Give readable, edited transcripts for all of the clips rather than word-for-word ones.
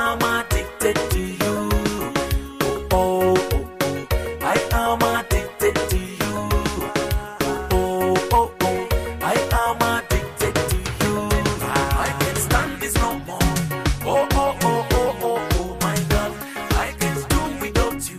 am addicted to you. Oh, oh, oh, oh. I am addicted to you. Oh, oh, oh. I am addicted to you. I can't stand this no more. Oh, oh, oh, oh, oh, oh, my God. I can't do without you.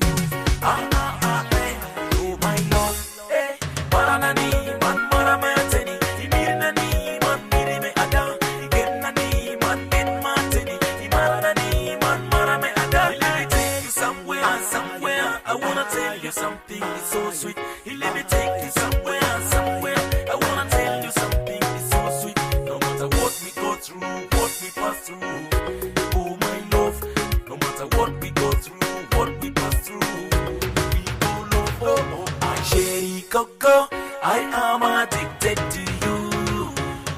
Hey. Oh, my Lord. Hey. Maranani, man, maramateni. Imirnani, man, mirime ada. Igenani, man, in mateni. Imaranani, man, marame ada. Let me take you somewhere, somewhere. I wanna tell you something, it's so sweet. Let me take you somewhere, somewhere. I wanna tell you something, it's so sweet. No matter what we go through, what we pass through. Oh, my love. No matter what we go through, what we pass through. We go love, oh, oh. My sherry cocoa, I am addicted to you.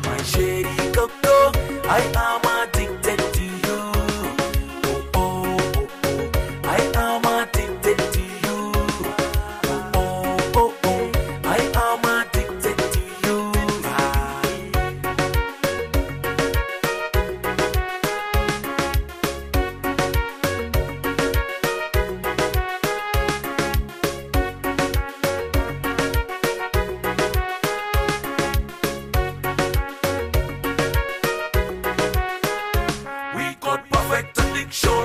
My sherry cocoa, I am addicted to you. Oh, oh, oh, oh. I am addicted to you. Oh, oh, oh. I am addicted to you. We got perfect addiction.